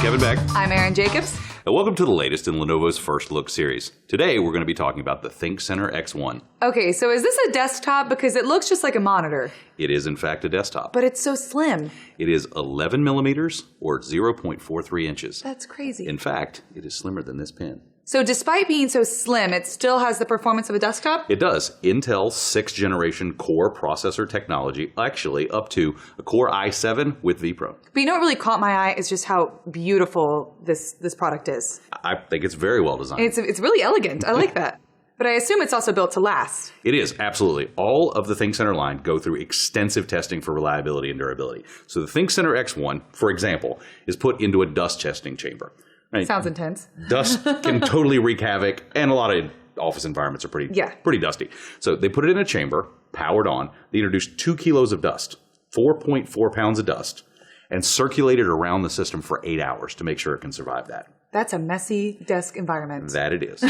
Kevin Beck. I'm Aaron Jacobs. And welcome to the latest in Lenovo's First Look series. Today, we're going to be talking about the ThinkCentre X1. Okay, so is this a desktop? Because it looks just like a monitor. It is, in fact, a desktop. But it's so slim. It is 11 millimeters or 0.43 inches. That's crazy. In fact, it is slimmer than this pen. So despite being so slim, it still has the performance of a desktop? It does. Intel 6th generation core processor technology, actually up to a Core i7 with vPro. But you know what really caught my eye is just how beautiful this product is. I think it's very well designed. It's really elegant. I like that. But I assume it's also built to last. It is, absolutely. All of the ThinkCentre line go through extensive testing for reliability and durability. So the ThinkCentre X1, for example, is put into a dust testing chamber. Right? Sounds intense. Dust can totally wreak havoc, and a lot of office environments are pretty dusty. So they put it in a chamber, powered on. They introduced 2 kilos of dust, 4.4 pounds of dust, and circulated around the system for 8 hours to make sure it can survive that. That's a messy desk environment. That it is.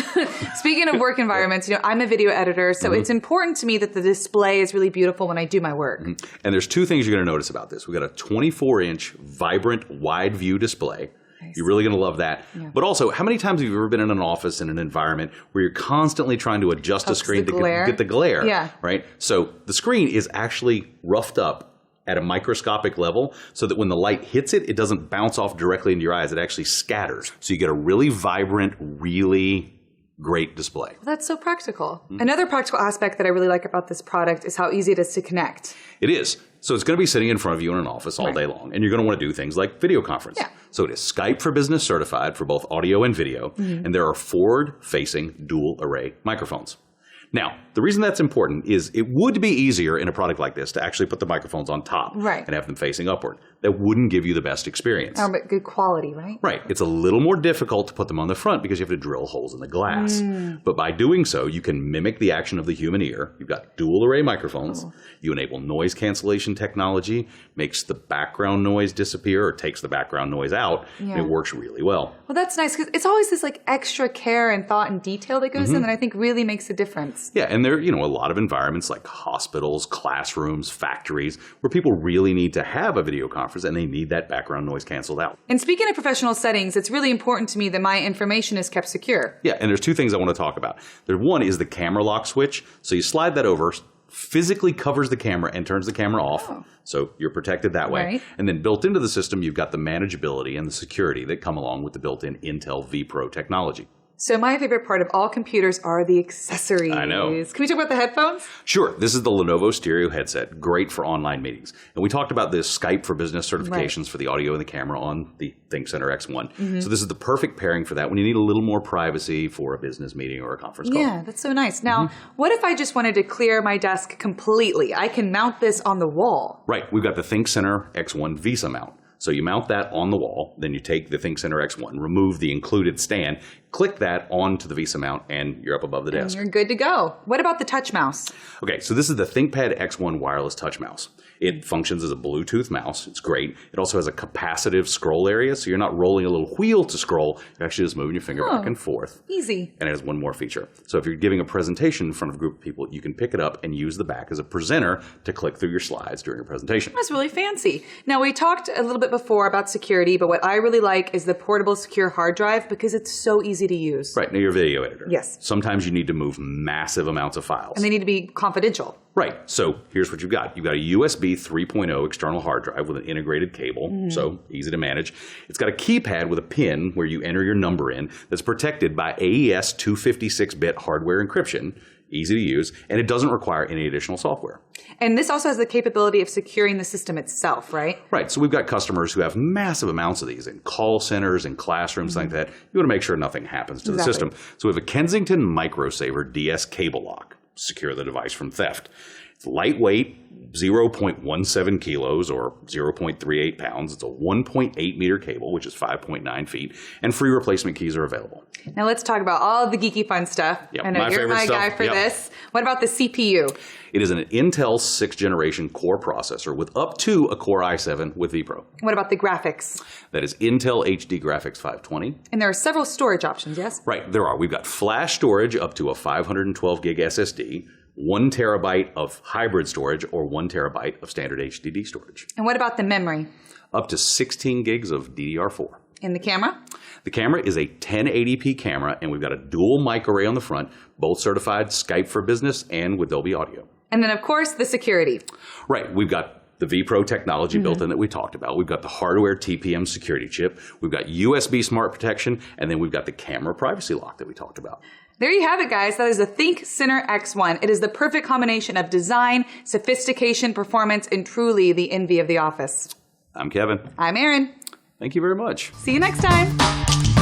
Speaking of work environments, I'm a video editor, so it's important to me that the display is really beautiful when I do my work. And there's two things you're going to notice about this. We've got a 24-inch, vibrant, wide view display. Nice. You're really going to love that. Yeah. But also, how many times have you ever been in an office in an environment where you're constantly trying to adjust a screen to get the glare? Yeah. Right? So the screen is actually roughed up at a microscopic level so that when the light hits it, it doesn't bounce off directly into your eyes. It actually scatters. So you get a really vibrant, really great display. Well, that's so practical. Another practical aspect that I really like about this product is how easy it is to connect. It is. So it's going to be sitting in front of you in an office all day long, and you're going to want to do things like video conference. Yeah. So it is Skype for Business certified for both audio and video, and there are forward-facing dual array microphones. Now, the reason that's important is it would be easier in a product like this to actually put the microphones on top and have them facing upward. That wouldn't give you the best experience. Oh, but good quality, right? Right. It's a little more difficult to put them on the front because you have to drill holes in the glass. But by doing so, you can mimic the action of the human ear. You've got dual array microphones. You enable noise cancellation technology, makes the background noise disappear or takes the background noise out, and it works really well. Well, that's nice because it's always this like extra care and thought and detail that goes in that I think really makes a difference. Yeah, and there are, a lot of environments like hospitals, classrooms, factories, where people really need to have a video conference and they need that background noise canceled out. And speaking of professional settings, it's really important to me that my information is kept secure. Yeah, and there's two things I want to talk about. One is the camera lock switch. So you slide that over, physically covers the camera and turns the camera off. So you're protected that way. Right. And then built into the system, you've got the manageability and the security that come along with the built-in Intel vPro technology. So my favorite part of all computers are the accessories. I know. Can we talk about the headphones? Sure. This is the Lenovo stereo headset. Great for online meetings. And we talked about this Skype for Business certifications for the audio and the camera on the ThinkCentre X1. So this is the perfect pairing for that when you need a little more privacy for a business meeting or a conference call. Yeah, that's so nice. Now, what if I just wanted to clear my desk completely? I can mount this on the wall. Right. We've got the ThinkCentre X1 Visa mount. So you mount that on the wall, then you take the ThinkCentre X1, remove the included stand, click that onto the Visa mount, and you're up above the desk. And you're good to go. What about the touch mouse? Okay, so this is the ThinkPad X1 wireless touch mouse. It functions as a Bluetooth mouse. It's great. It also has a capacitive scroll area, so you're not rolling a little wheel to scroll. You're actually just moving your finger back and forth. Easy. And it has one more feature. So if you're giving a presentation in front of a group of people, you can pick it up and use the back as a presenter to click through your slides during a presentation. That's really fancy. Now, we talked a little bit before about security, but what I really like is the portable secure hard drive because it's so easy to use. Right. Now, you're a video editor. Yes. Sometimes you need to move massive amounts of files. And they need to be confidential. Right. So here's what you've got. You've got a USB 3.0 external hard drive with an integrated cable, so easy to manage. It's got a keypad with a pin where you enter your number in that's protected by AES 256-bit hardware encryption, easy to use, and it doesn't require any additional software. And this also has the capability of securing the system itself, right? Right. So we've got customers who have massive amounts of these in call centers and classrooms like that. You want to make sure nothing happens to the system. So we have a Kensington Microsaver DS cable lock. Secure the device from theft. It's lightweight, 0.17 kilos or 0.38 pounds. It's a 1.8 meter cable, which is 5.9 feet, and free replacement keys are available. Now let's talk about all the geeky fun stuff. Yep, I know you're my guy for this. What about the CPU? It is an Intel 6th generation core processor with up to a Core i7 with vPro. What about the graphics? That is Intel HD Graphics 520. And there are several storage options, yes? Right, there are. We've got flash storage up to a 512 gig SSD, 1 terabyte of hybrid storage, or 1 terabyte of standard HDD storage. And what about the memory? Up to 16 gigs of DDR4. And the camera? The camera is a 1080p camera, and we've got a dual mic array on the front, both certified Skype for Business and with Dolby Audio. And then, of course, the security. Right. We've got the vPro technology built in that we talked about. We've got the hardware TPM security chip. We've got USB smart protection, and then we've got the camera privacy lock that we talked about. There you have it, guys. That is the ThinkCentre X1. It is the perfect combination of design, sophistication, performance, and truly the envy of the office. I'm Kevin. I'm Erin. Thank you very much. See you next time.